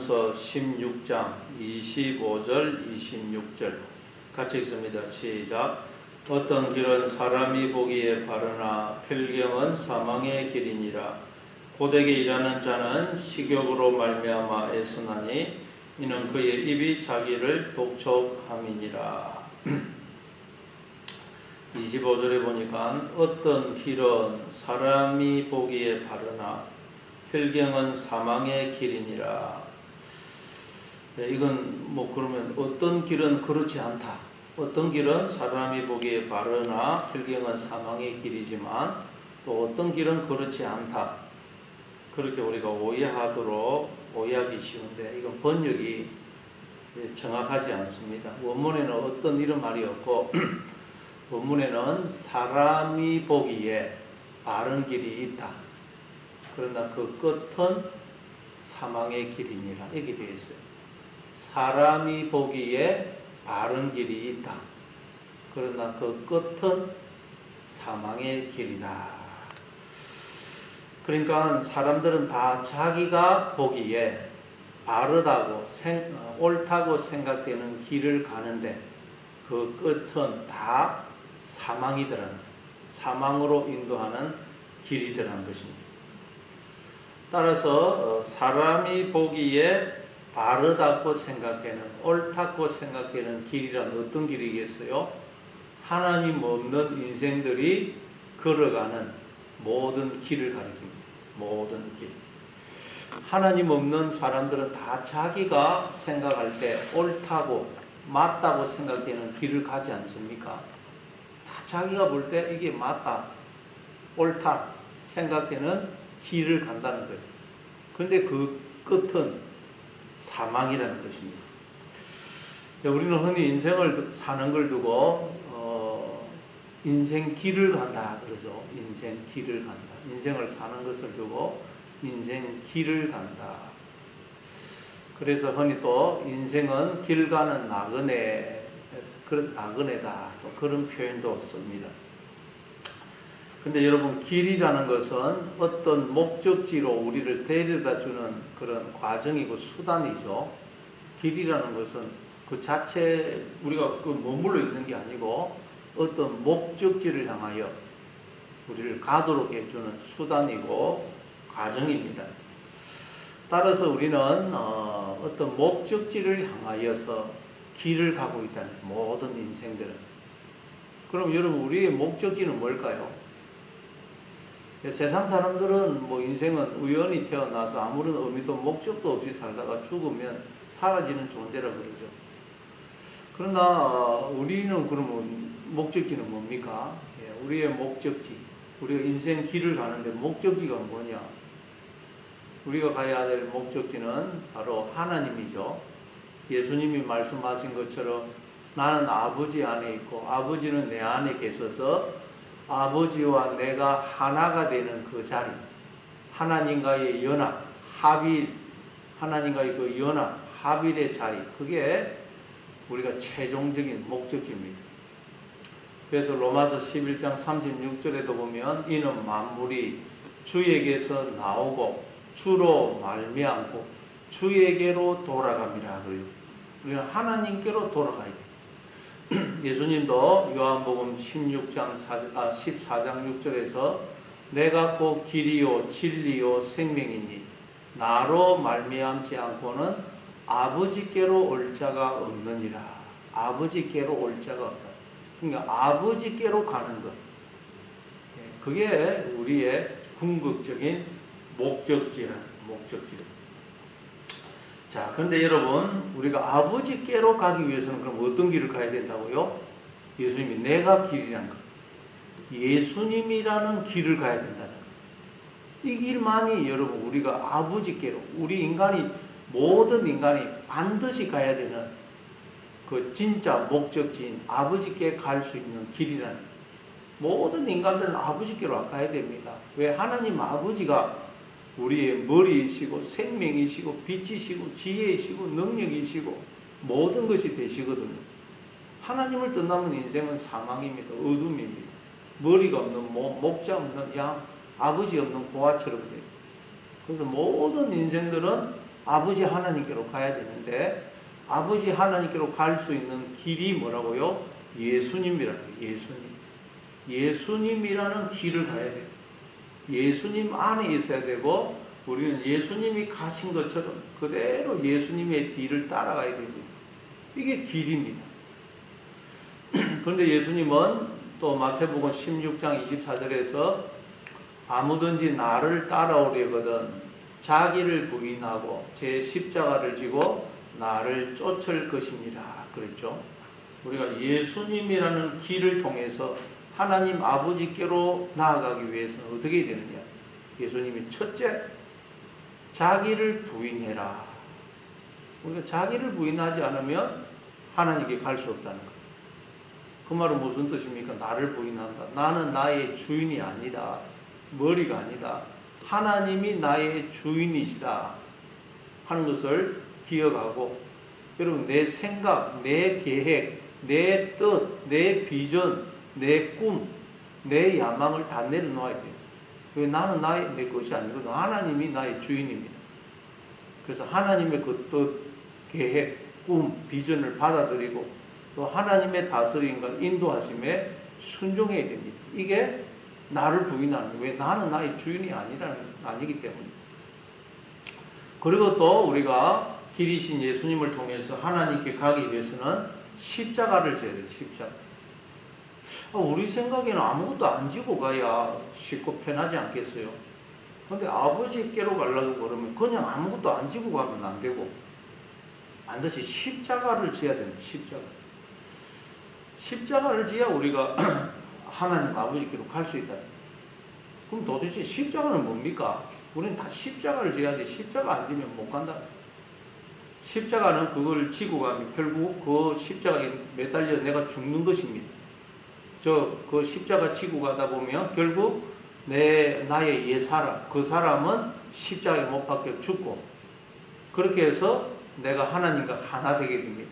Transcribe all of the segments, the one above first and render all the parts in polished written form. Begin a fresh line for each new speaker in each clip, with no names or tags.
요한일서 16장 25절 26절 같이 읽습니다. 시작. 어떤 길은 사람이 보기에 바르나 필경은 사망의 길이니라. 고되게 일하는 자는 식욕으로 말미암아 애쓰나니 이는 그의 입이 자기를 독촉함이니라. 25절에 보니까 어떤 길은 사람이 보기에 바르나 필경은 사망의 길이니라. 이건 그러면 어떤 길은 그렇지 않다. 어떤 길은 사람이 보기에 바르나 필경은 사망의 길이지만 또 어떤 길은 그렇지 않다. 그렇게 우리가 오해하기 쉬운데 이건 번역이 정확하지 않습니다. 원문에는 어떤 이런 말이 없고 원문에는 사람이 보기에 바른 길이 있다. 그러나 그 끝은 사망의 길이니라 이렇게 되어 있어요. 사람이 보기에 바른 길이 있다. 그러나 그 끝은 사망의 길이다. 그러니까 사람들은 다 자기가 보기에 바르다고 옳다고 생각되는 길을 가는데 그 끝은 다 사망이더라는, 사망으로 인도하는 길이더라는 것입니다. 따라서 사람이 보기에 바르다고 생각되는, 옳다고 생각되는 길이란 어떤 길이겠어요? 하나님 없는 인생들이 걸어가는 모든 길을 가리킵니다. 모든 길. 하나님 없는 사람들은 다 자기가 생각할 때 옳다고 맞다고 생각되는 길을 가지 않습니까? 다 자기가 볼 때 이게 맞다, 옳다 생각되는 길을 간다는 거예요. 그런데 그 끝은 사망이라는 것입니다. 우리는 흔히 인생을 사는 걸 두고 인생 길을 간다 그러죠. 인생 길을 간다. 인생을 사는 것을 두고 인생 길을 간다. 그래서 흔히 또 인생은 길 가는 나그네다. 또 그런 표현도 씁니다. 근데 여러분, 길이라는 것은 어떤 목적지로 우리를 데려다 주는 그런 과정이고 수단이죠. 길이라는 것은 그 자체 우리가 머물러 있는 게 아니고 어떤 목적지를 향하여 우리를 가도록 해주는 수단이고 과정입니다. 따라서 우리는 어떤 목적지를 향하여서 길을 가고 있다는 모든 인생들은. 그럼 여러분, 우리의 목적지는 뭘까요? 세상 사람들은 인생은 우연히 태어나서 아무런 의미도 목적도 없이 살다가 죽으면 사라지는 존재라 그러죠. 그러나 우리는 그러면 목적지는 뭡니까? 우리의 목적지, 우리가 인생 길을 가는데 목적지가 뭐냐? 우리가 가야 될 목적지는 바로 하나님이죠. 예수님이 말씀하신 것처럼 나는 아버지 안에 있고 아버지는 내 안에 계셔서 아버지와 내가 하나가 되는 그 자리, 하나님과의 연합, 합일, 하나님과의 그 연합, 합일의 자리, 그게 우리가 최종적인 목적지입니다. 그래서 로마서 11장 36절에도 보면 이는 만물이 주에게서 나오고 주로 말미암고 주에게로 돌아갑니다. 우리는 하나님께로 돌아가야 돼요. 예수님도 요한복음 14장 6절에서 내가 곧 길이요 진리요 생명이니 나로 말미암지 않고는 아버지께로 올 자가 없느니라. 아버지께로 올 자가 없다. 그러니까 아버지께로 가는 것. 그게 우리의 궁극적인 목적지라는 목적지입니다. 자, 그런데 여러분, 우리가 아버지께로 가기 위해서는 그럼 어떤 길을 가야 된다고요? 예수님이 내가 길이라는 것. 예수님이라는 길을 가야 된다는 것. 이 길만이 여러분, 우리가 아버지께로, 모든 인간이 반드시 가야 되는 그 진짜 목적지인 아버지께 갈 수 있는 길이라는 것. 모든 인간들은 아버지께로 가야 됩니다. 왜? 하나님 아버지가 우리의 머리이시고 생명이시고 빛이시고 지혜이시고 능력이시고 모든 것이 되시거든요. 하나님을 떠나면 인생은 사망입니다. 어둠입니다. 머리가 없는 목자 없는 양, 아버지 없는 고아처럼 돼요. 그래서 모든 인생들은 아버지 하나님께로 가야 되는데 아버지 하나님께로 갈 수 있는 길이 뭐라고요? 예수님이라는 거예요. 예수님이라는 길을 가야 돼요. 예수님 안에 있어야 되고 우리는 예수님이 가신 것처럼 그대로 예수님의 뒤를 따라가야 됩니다. 이게 길입니다. 그런데 예수님은 또 마태복음 16장 24절에서 아무든지 나를 따라오려거든 자기를 부인하고 제 십자가를 지고 나를 쫓을 것이니라 그랬죠. 우리가 예수님이라는 길을 통해서 하나님 아버지께로 나아가기 위해서는 어떻게 해야 되느냐? 예수님이 첫째, 자기를 부인해라. 우리가 자기를 부인하지 않으면 하나님께 갈 수 없다는 거예요. 그 말은 무슨 뜻입니까? 나를 부인한다. 나는 나의 주인이 아니다. 머리가 아니다. 하나님이 나의 주인이시다 하는 것을 기억하고 여러분 내 생각, 내 계획, 내 뜻, 내 비전, 내 꿈, 내 야망을 다 내려놓아야 돼요. 왜 나는 내 것이 아니거든. 하나님이 나의 주인입니다. 그래서 하나님의 그 뜻, 계획, 꿈, 비전을 받아들이고 또 하나님의 다스림과 인도하심에 순종해야 됩니다. 이게 나를 부인하는 거예요. 왜 나는 나의 주인이 아니기 때문에. 그리고 또 우리가 길이신 예수님을 통해서 하나님께 가기 위해서는 십자가를 져야 돼요. 십자가. 우리 생각에는 아무것도 안 지고 가야 쉽고 편하지 않겠어요? 근데 아버지께로 가려고 그러면 그냥 아무것도 안 지고 가면 안 되고 반드시 십자가를 지어야 됩니다. 십자가를 지어야 우리가 하나님 아버지께로 갈 수 있다. 그럼 도대체 십자가는 뭡니까? 우리는 다 십자가를 지어야지 십자가 안 지면 못 간다. 십자가는 그걸 지고 가면 결국 그 십자가에 매달려 내가 죽는 것입니다. 그 십자가 지고 가다 보면 결국 나의 옛사람, 그 사람은 십자가에 못 박혀 죽고 그렇게 해서 내가 하나님과 하나 되게 됩니다.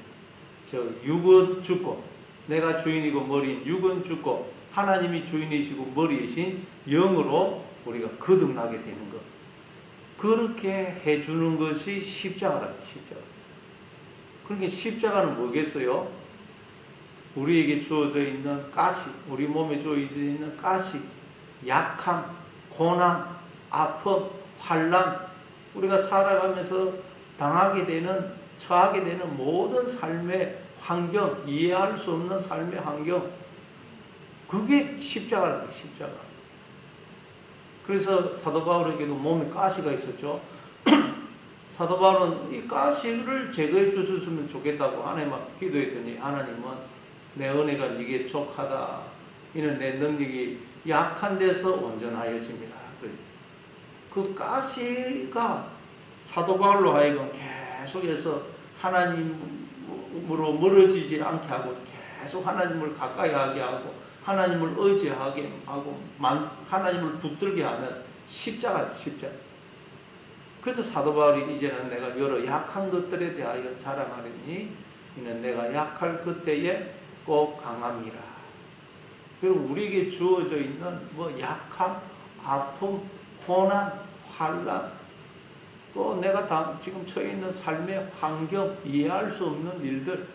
육은 죽고 내가 주인이고 머리인 육은 죽고 하나님이 주인이시고 머리이신 영으로 우리가 거듭나게 되는 것. 그렇게 해주는 것이 십자가랍니다. 십자가. 그러니까 십자가는 뭐겠어요? 우리에게 주어져 있는 가시, 우리 몸에 주어져 있는 가시, 약함, 고난, 아픔, 환난, 우리가 살아가면서 당하게 되는, 처하게 되는 모든 삶의 환경, 이해할 수 없는 삶의 환경, 그게 십자가라는 거예요. 십자가. 그래서 사도 바울에게도 몸에 가시가 있었죠. 사도 바울은 이 가시를 제거해 주셨으면 좋겠다고 하나님 앞에 기도했더니 하나님은 내 은혜가 네게 족하다. 이는 내 능력이 약한 데서 온전하여집니다. 그 가시가 사도 바울로 하여금 계속해서 하나님으로 멀어지지 않게 하고 계속 하나님을 가까이 하게 하고 하나님을 의지하게 하고 하나님을 붙들게 하는 십자가. 그래서 사도 바울이 이제는 내가 여러 약한 것들에 대하여 자랑하려니 이는 내가 약할 그때에 꼭 강함이라. 여러분 우리에게 주어져 있는 약함, 아픔, 고난, 환난 또 내가 지금 처해 있는 삶의 환경, 이해할 수 없는 일들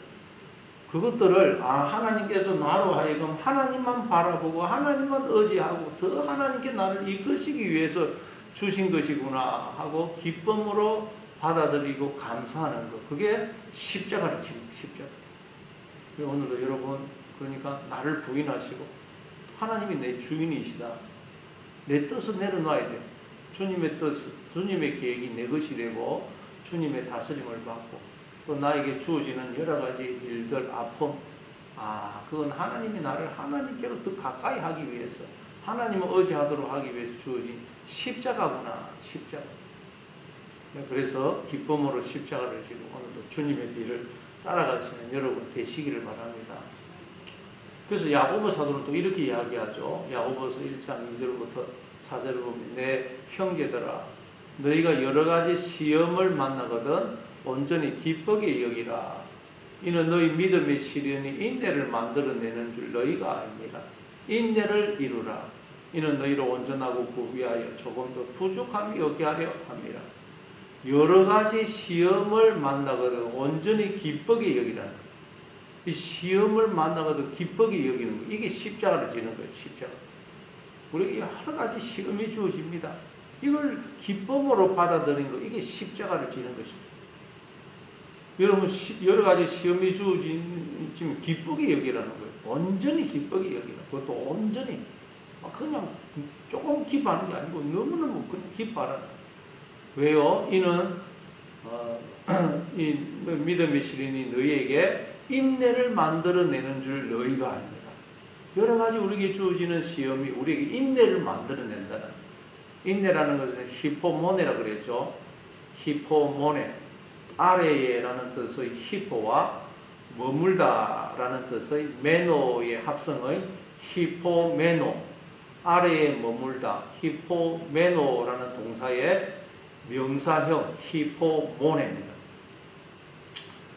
그것들을 하나님께서 나로 하여금 하나님만 바라보고 하나님만 의지하고 더 하나님께 나를 이끄시기 위해서 주신 것이구나 하고 기쁨으로 받아들이고 감사하는 것. 그게 십자가를 지는 십자가. 오늘도 여러분 그러니까 나를 부인하시고 하나님이 내 주인이시다. 내 뜻을 내려놔야 돼요. 주님의 뜻, 주님의 계획이 내 것이 되고 주님의 다스림을 받고 또 나에게 주어지는 여러 가지 일들, 아픔, 그건 하나님이 나를 하나님께로 더 가까이 하기 위해서 하나님을 의지하도록 하기 위해서 주어진 십자가구나. 십자가. 그래서 기쁨으로 십자가를 지고 오늘도 주님의 뒤를 따라가시는 여러분 되시기를 바랍니다. 그래서 야고보 사도는 또 이렇게 이야기하죠. 야고보서 1장 2절부터 4절을 보면 내 형제들아 너희가 여러 가지 시험을 만나거든 온전히 기쁘게 여기라. 이는 너희 믿음의 시련이 인내를 만들어내는 줄 너희가 압니다. 인내를 이루라. 이는 너희를 온전하고 구비하여 조금 더 부족함이 없게 하려 합니다. 여러 가지 시험을 만나거든 온전히 기쁘게 여기라는 거예요. 이 시험을 만나거든 기쁘게 여기는 거. 이게 십자가를 지는 거예요. 십자가. 우리에게 여러 가지 시험이 주어집니다. 이걸 기쁨으로 받아들이는 거. 이게 십자가를 지는 것입니다. 여러분 여러 가지 시험이 주어지면 기쁘게 여기라는 거예요. 온전히 기쁘게 여기라. 그것도 온전히 그냥 조금 기뻐하는 게 아니고 너무너무 그냥 기뻐하라는 거예요. 왜요? 이는 이 믿음의 시련이 너희에게 인내를 만들어내는 줄 너희가 압니다. 여러 가지 우리에게 주어지는 시험이 우리에게 인내를 만들어낸다는 인내라는 것은 히포모네라 그랬죠. 히포모네 아래에라는 뜻의 히포와 머물다라는 뜻의 메노의 합성의 히포메노 아래에 머물다 히포메노라는 동사의 명사형 히포모네입니다.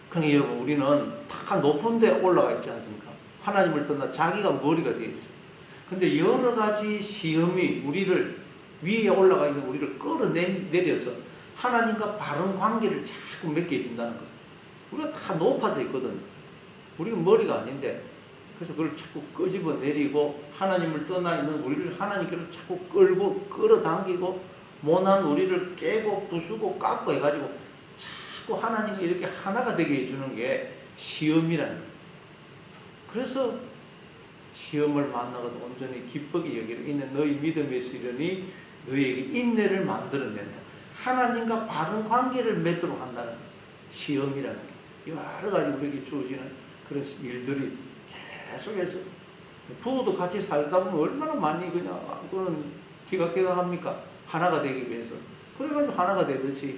그러니까 여러분 우리는 다 높은 데 올라가 있지 않습니까? 하나님을 떠나 자기가 머리가 되어 있어요. 근데 여러 가지 시험이 우리를 위에 올라가 있는 우리를 끌어내려서 하나님과 바른 관계를 자꾸 맺게 해준다는 거예요. 우리가 다 높아져 있거든요. 우리는 머리가 아닌데 그래서 그걸 자꾸 끄집어 내리고 하나님을 떠나 있는 우리를 하나님께로 자꾸 끌고 끌어당기고 못난 우리를 깨고 부수고 깎고 해가지고 자꾸 하나님이 이렇게 하나가 되게 해주는 게 시험이라는 거예요. 그래서 시험을 만나고도 온전히 기쁘게 여기는 있는 너희 믿음의 시련이 너희에게 인내를 만들어낸다. 하나님과 바른 관계를 맺도록 한다는 거예요. 시험이라는 게 여러 가지 우리에게 주어지는 그런 일들이 계속해서 부부도 같이 살다 보면 얼마나 많이 그런 티격태격합니까? 하나가 되기 위해서. 그래가지고 하나가 되듯이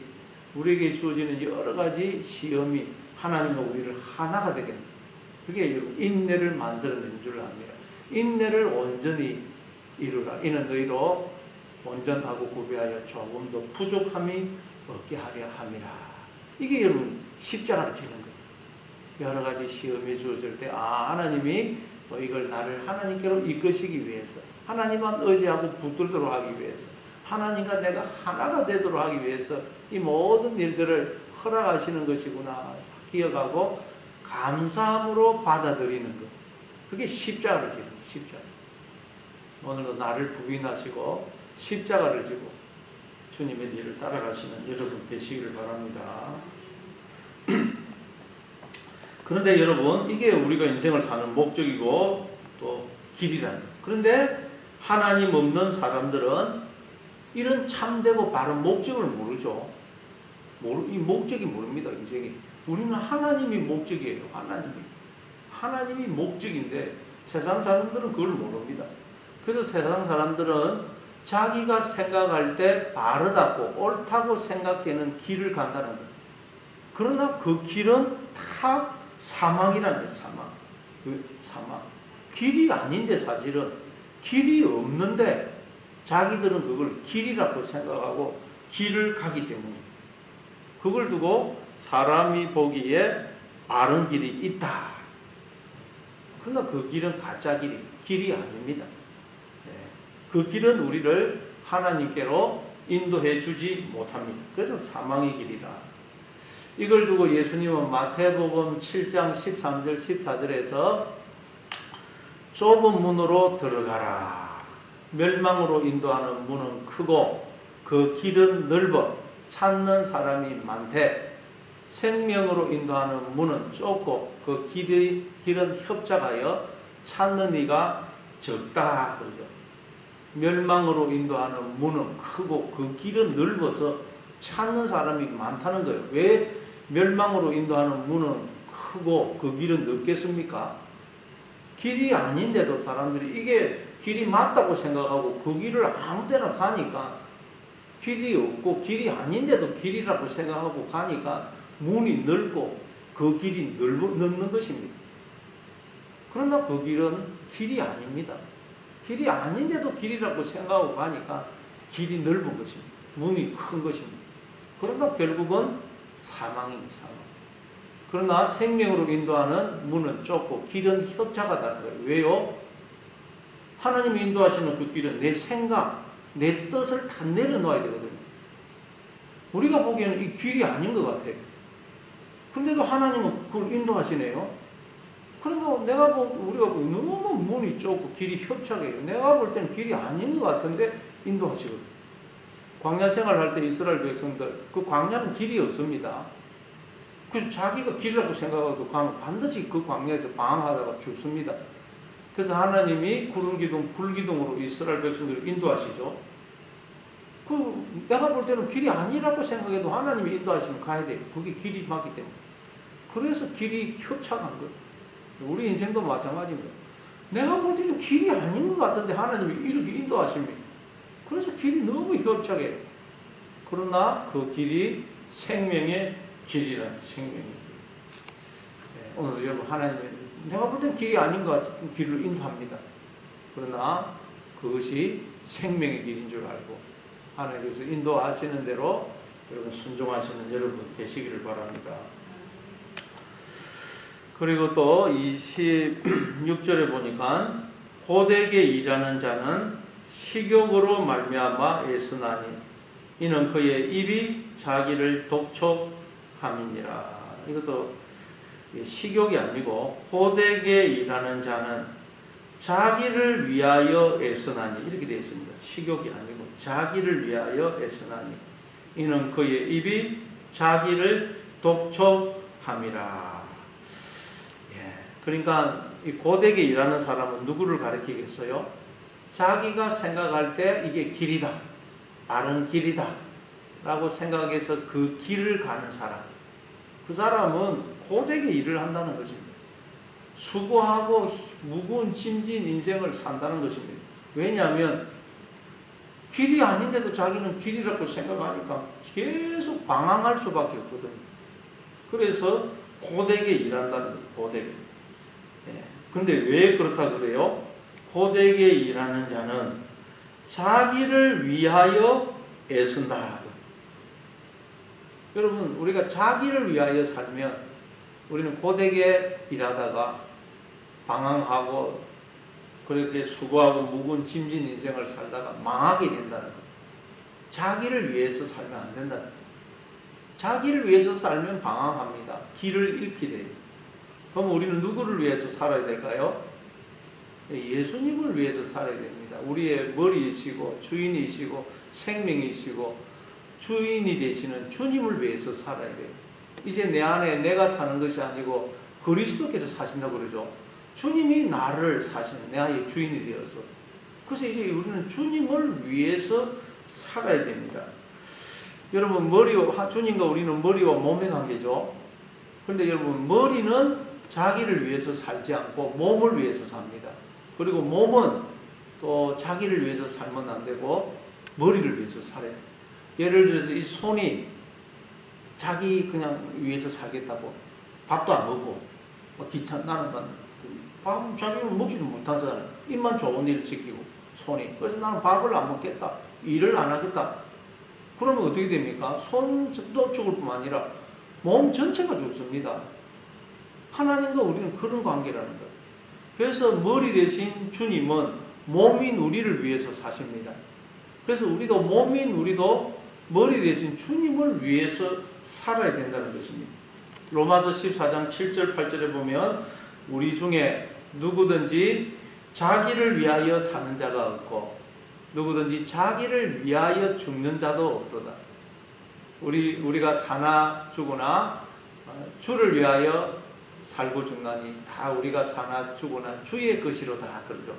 우리에게 주어지는 여러 가지 시험이 하나님과 우리를 하나가 되게 합니다. 그게 인내를 만들어낸 줄 압니다. 인내를 온전히 이루라. 이는 너희로 온전하고 구비하여 조금 더 부족함이 없게 하려 함이라. 이게 여러분 십자가를 지는 거예요. 여러 가지 시험이 주어질 때 하나님이 또 이걸 나를 하나님께로 이끄시기 위해서 하나님만 의지하고 붙들도록 하기 위해서 하나님과 내가 하나가 되도록 하기 위해서 이 모든 일들을 허락하시는 것이구나 기억하고 감사함으로 받아들이는 것. 그게 십자가를 지는 거예요. 십자가. 오늘도 나를 부인하시고 십자가를 지고 주님의 일을 따라가시는 여러분 되시기를 바랍니다. 그런데 여러분 이게 우리가 인생을 사는 목적이고 또 길이라는 거예요. 그런데 하나님 없는 사람들은 이런 참되고 바른 목적을 모르죠. 이 목적이 모릅니다. 인생이. 우리는 하나님이 목적이에요. 하나님이 목적인데 세상 사람들은 그걸 모릅니다. 그래서 세상 사람들은 자기가 생각할 때 바르다고 옳다고 생각되는 길을 간다는 거예요. 그러나 그 길은 다 사망이라는 거예요. 사망. 길이 아닌데 사실은 길이 없는데 자기들은 그걸 길이라고 생각하고 길을 가기 때문에 그걸 두고 사람이 보기에 바른 길이 있다. 그러나 그 길은 가짜 길이 아닙니다. 그 길은 우리를 하나님께로 인도해 주지 못합니다. 그래서 사망의 길이라. 이걸 두고 예수님은 마태복음 7장 13절 14절에서 좁은 문으로 들어가라. 멸망으로 인도하는 문은 크고 그 길은 넓어 찾는 사람이 많되 생명으로 인도하는 문은 좁고 그 길은 협착하여 찾는 이가 적다 그러죠. 멸망으로 인도하는 문은 크고 그 길은 넓어서 찾는 사람이 많다는 거예요. 왜 멸망으로 인도하는 문은 크고 그 길은 넓겠습니까? 길이 아닌데도 사람들이 이게 길이 맞다고 생각하고 그 길을 아무 데나 가니까 길이 없고 길이 아닌데도 길이라고 생각하고 가니까 문이 넓고 그 길이 넓는 것입니다. 그러나 그 길은 길이 아닙니다. 길이 아닌데도 길이라고 생각하고 가니까 길이 넓은 것입니다. 문이 큰 것입니다. 그러나 결국은 사망입니다. 사망. 그러나 생명으로 인도하는 문은 좁고 길은 협착하다는 거예요. 왜요? 하나님이 인도하시는 그 길은 내 생각, 내 뜻을 다 내려놓아야 되거든요. 우리가 보기에는 이 길이 아닌 것 같아요. 근데도 하나님은 그걸 인도하시네요. 그러니까 내가 우리가 너무 문이 좁고 길이 협착해요. 내가 볼 때는 길이 아닌 것 같은데 인도하시거든요. 광야 생활할 때 이스라엘 백성들, 그 광야는 길이 없습니다. 그래서 자기가 길이라고 생각하고 반드시 그 광야에서 방황하다가 죽습니다. 그래서 하나님이 구름 기둥, 불 기둥으로 이스라엘 백성들을 인도하시죠. 내가 볼 때는 길이 아니라고 생각해도 하나님이 인도하시면 가야 돼요. 그게 길이 맞기 때문에. 그래서 길이 협착한 거예요. 우리 인생도 마찬가지입니다. 내가 볼 때는 길이 아닌 것 같은데 하나님이 이렇게 인도하십니다. 그래서 길이 너무 협착해요. 그러나 그 길이 생명의 길이라는 생명의 길. 오늘 여러분 하나님은 내가 볼 때는 길이 아닌 것 같은 길을 인도합니다. 그러나 그것이 생명의 길인 줄 알고 하나님께서 인도하시는 대로 여러분 순종하시는 여러분 되시기를 바랍니다. 그리고 또 26절에 보니까 고되게 일하는 자는 식욕으로 말미암아 애쓰나니 이는 그의 입이 자기를 독촉함이니라. 이것도 식욕이 아니고 고되게 일하는 자는 자기를 위하여 애쓰나니 이렇게 되어 있습니다. 식욕이 아니고 자기를 위하여 애쓰나니 이는 그의 입이 자기를 독촉함이라. 그러니까 이 고되게 일하는 사람은 누구를 가리키겠어요? 자기가 생각할 때 이게 길이다, 바른 길이다 라고 생각해서 그 길을 가는 사람, 그 사람은 고되게 일을 한다는 것입니다. 수고하고 무거운 짐진 인생을 산다는 것입니다. 왜냐하면 길이 아닌데도 자기는 길이라고 생각하니까 계속 방황할 수밖에 없거든요. 그래서 고되게 일한다는 거예요. 고되게. 그런데 왜 그렇다 그래요? 고되게 일하는 자는 자기를 위하여 애쓴다. 여러분, 우리가 자기를 위하여 살면 우리는 고되게 일하다가 방황하고 그렇게 수고하고 무거운 짐진 인생을 살다가 망하게 된다는 거예요. 자기를 위해서 살면 안 된다는 거예요. 자기를 위해서 살면 방황합니다. 길을 잃게 돼요. 그럼 우리는 누구를 위해서 살아야 될까요? 예수님을 위해서 살아야 됩니다. 우리의 머리이시고 주인이시고 생명이시고 주인이 되시는 주님을 위해서 살아야 돼요. 이제 내 안에 내가 사는 것이 아니고 그리스도께서 사신다고 그러죠. 주님이 나를 사신 나의 주인이 되어서. 그래서 이제 우리는 주님을 위해서 살아야 됩니다. 여러분, 주님과 우리는 머리와 몸의 관계죠. 그런데 여러분, 머리는 자기를 위해서 살지 않고 몸을 위해서 삽니다. 그리고 몸은 또 자기를 위해서 살면 안 되고 머리를 위해서 살아요. 예를 들어서 이 손이 자기 그냥 위해서 살겠다고 밥도 안 먹고 나는 밥 자기는 먹지도 못하잖아요. 입만 좋은 일을 시키고 손이. 그래서 나는 밥을 안 먹겠다. 일을 안 하겠다. 그러면 어떻게 됩니까? 손도 죽을 뿐만 아니라 몸 전체가 죽습니다. 하나님과 우리는 그런 관계라는 거예요. 그래서 머리 대신 주님은 몸인 우리를 위해서 사십니다. 그래서 우리도 머리 대신 주님을 위해서 살아야 된다는 것입니다. 로마서 14장 7절 8절에 보면 우리 중에 누구든지 자기를 위하여 사는 자가 없고 누구든지 자기를 위하여 죽는 자도 없도다. 우리가 사나 죽으나 주를 위하여 살고 죽나니 다 우리가 사나 죽으나 주의 것이로다 그러죠.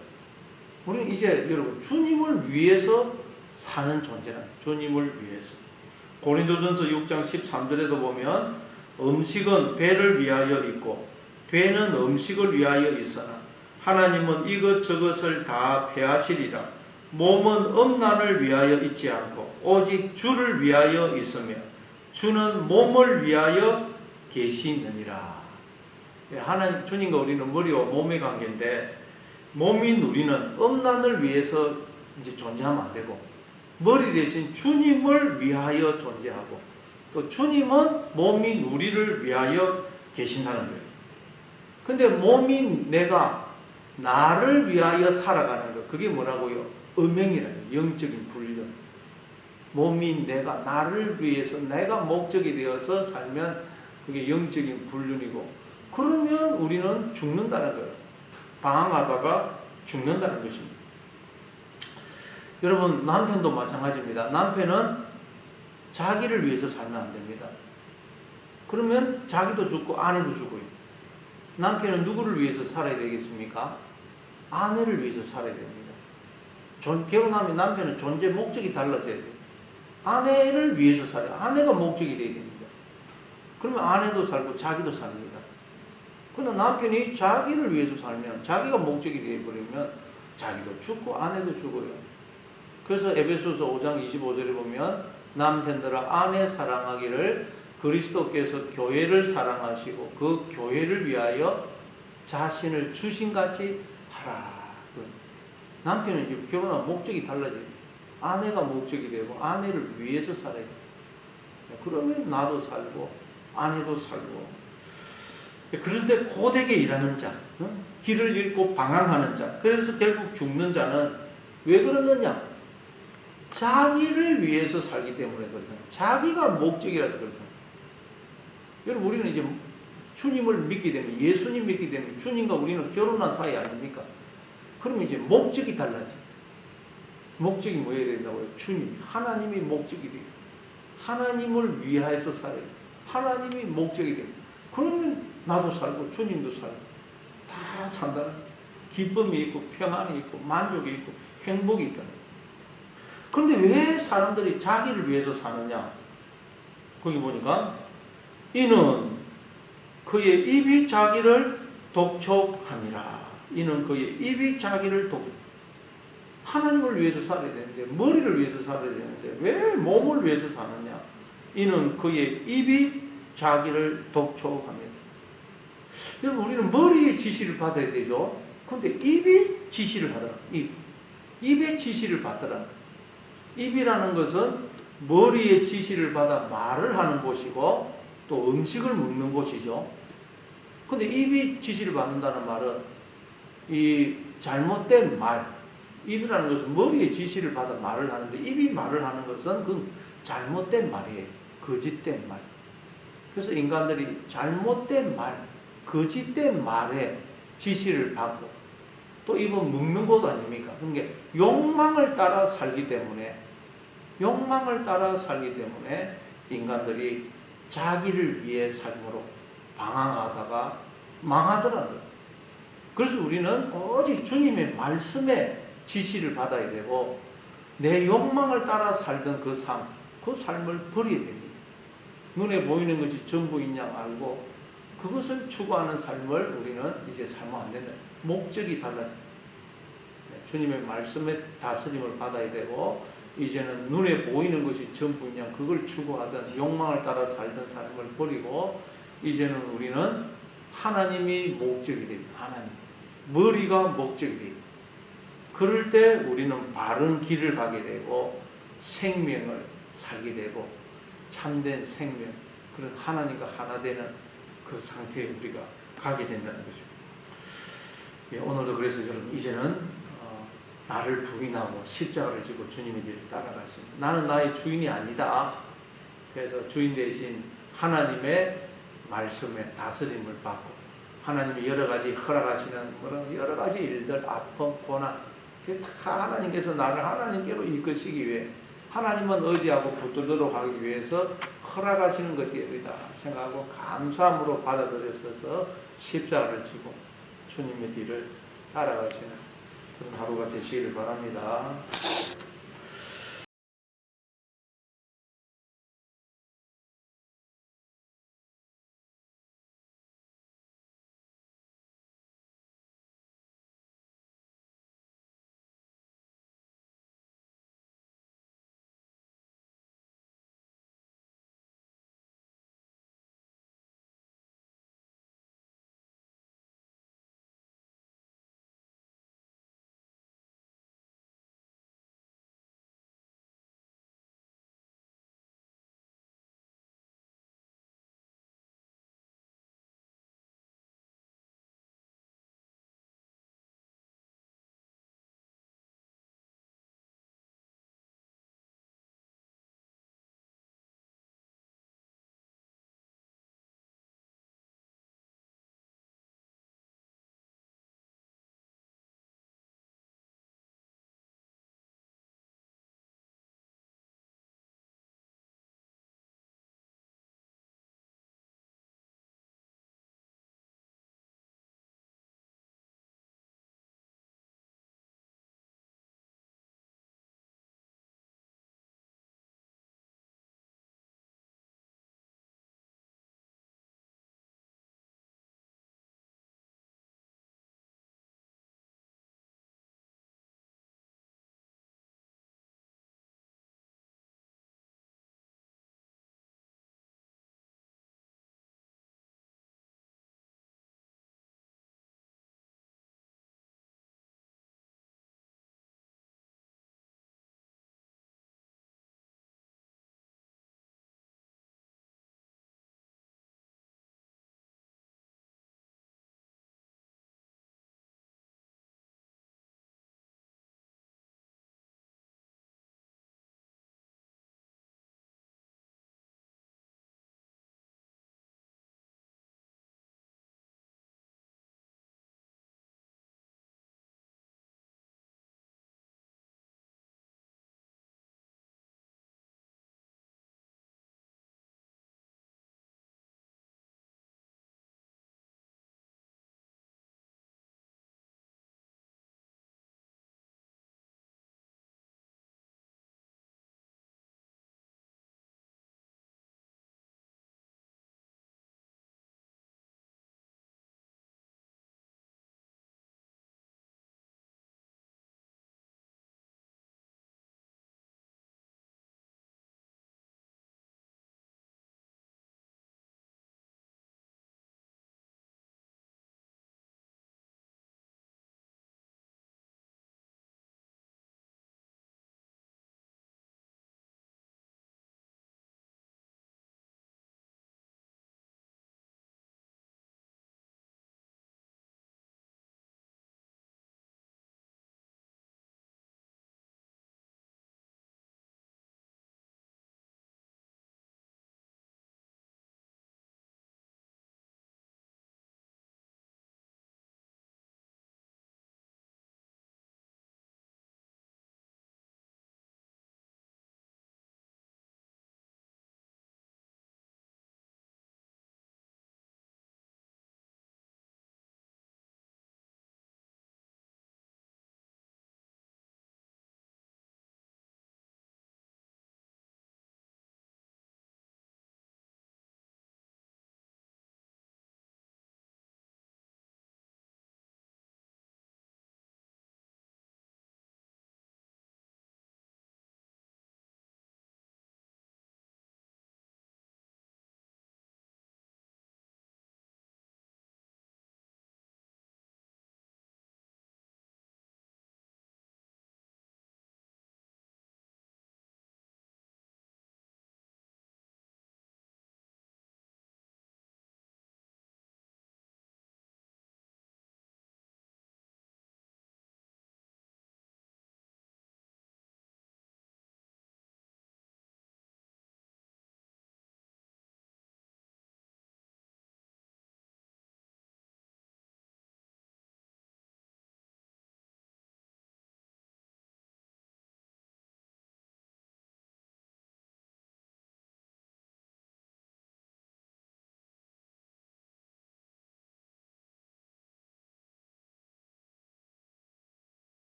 우리는 이제 여러분 주님을 위해서 사는 존재란 주님을 위해서. 고린도전서 6장 13절에도 보면 음식은 배를 위하여 있고 배는 음식을 위하여 있으나 하나님은 이것저것을 다 배하시리라. 몸은 음란을 위하여 있지 않고 오직 주를 위하여 있으며 주는 몸을 위하여 계시느니라. 하나님, 주님과 우리는 머리와 몸의 관계인데 몸인 우리는 음란을 위해서 이제 존재하면 안 되고 머리 대신 주님을 위하여 존재하고 또 주님은 몸인 우리를 위하여 계신다는 거예요. 근데 몸인 내가 나를 위하여 살아가는 것, 그게 뭐라고요? 음행이라는 영적인 불륜. 몸이 내가 나를 위해서 내가 목적이 되어서 살면 그게 영적인 불륜이고, 그러면 우리는 죽는다는 거예요. 방황하다가 죽는다는 것입니다. 여러분, 남편도 마찬가지입니다. 남편은 자기를 위해서 살면 안 됩니다. 그러면 자기도 죽고 아내도 죽어요. 남편은 누구를 위해서 살아야 되겠습니까? 아내를 위해서 살아야 됩니다. 결혼하면 남편은 존재 목적이 달라져야 돼요. 아내를 위해서 살아요. 아내가 목적이 되어야 됩니다. 그러면 아내도 살고 자기도 삽니다. 그러나 남편이 자기를 위해서 살면, 자기가 목적이 되어버리면 자기도 죽고 아내도 죽어요. 그래서 에베소서 5장 25절에 보면 남편들아 아내 사랑하기를 그리스도께서 교회를 사랑하시고 그 교회를 위하여 자신을 주신같이 하라. 남편은 지금 결혼한 목적이 달라져요. 아내가 목적이 되고 아내를 위해서 살아야 돼요. 그러면 나도 살고 아내도 살고. 그런데 고되게 일하는 자, 길을 잃고 방황하는 자, 그래서 결국 죽는 자는 왜 그러느냐? 자기를 위해서 살기 때문에 그렇다. 자기가 목적이라서 그렇다. 여러분, 우리는 이제 주님을 믿게 되면, 예수님 믿게 되면 주님과 우리는 결혼한 사이 아닙니까? 그러면 이제 목적이 달라져. 목적이 뭐여야 된다고요? 주님, 하나님이 목적이 돼요. 하나님을 위하여서 살아요. 하나님이 목적이 돼요. 그러면 나도 살고 주님도 살고 다 산다는, 기쁨이 있고 평안이 있고 만족이 있고 행복이 있다. 그런데 왜 사람들이 자기를 위해서 사느냐? 거기 보니까 이는 그의 입이 자기를 독촉함이라. 이는 그의 입이 자기를 하나님을 위해서 살아야 되는데, 머리를 위해서 살아야 되는데 왜 몸을 위해서 사느냐? 이는 그의 입이 자기를 독촉합니다. 여러분, 우리는 머리의 지시를 받아야 되죠. 그런데 입이 지시를 하더라. 입의 지시를 받더라. 입이라는 것은 머리의 지시를 받아 말을 하는 곳이고 또 음식을 먹는 곳이죠. 그런데 입이 지시를 받는다는 말은 이 잘못된 말, 입이라는 것은 머리의 지시를 받아 말을 하는데, 입이 말을 하는 것은 그 잘못된 말이에요. 거짓된 말. 그래서 인간들이 잘못된 말, 거짓된 말에 지시를 받고 또 입은 먹는 것 아닙니까? 그러니까 욕망을 따라 살기 때문에 인간들이 자기를 위해 삶으로 방황하다가 망하더라는 거예요. 그래서 우리는 오직 주님의 말씀에 지시를 받아야 되고, 내 욕망을 따라 살던 그 삶을 버려야 됩니다. 눈에 보이는 것이 전부인 양 알고 그것을 추구하는 삶을 우리는 이제 살면 안 된다. 목적이 달라집니다. 주님의 말씀에 다스림을 받아야 되고, 이제는 눈에 보이는 것이 전부인 양 그걸 추구하던 욕망을 따라 살던 삶을 버리고, 이제는 우리는 하나님이 목적이 됩니다. 하나님. 머리가 목적이 됩니다. 그럴 때 우리는 바른 길을 가게 되고 생명을 살게 되고 참된 생명, 그런 하나님과 하나 되는 그 상태에 우리가 가게 된다는 거죠. 예, 오늘도 그래서 여러분, 이제는 나를 부인하고 십자가를 지고 주님의 길을 따라가시는, 나는 나의 주인이 아니다. 그래서 주인 대신 하나님의 말씀에 다스림을 받고, 하나님이 여러 가지 허락하시는 여러 가지 일들, 아픔, 고난, 다 하나님께서 나를 하나님께로 이끄시기 위해, 하나님은 의지하고 붙들도록 하기 위해서 허락하시는 것들이다 생각하고 감사함으로 받아들여서 십자가를 지고 주님의 뒤를 따라가시는 그런 하루가 되시기를 바랍니다.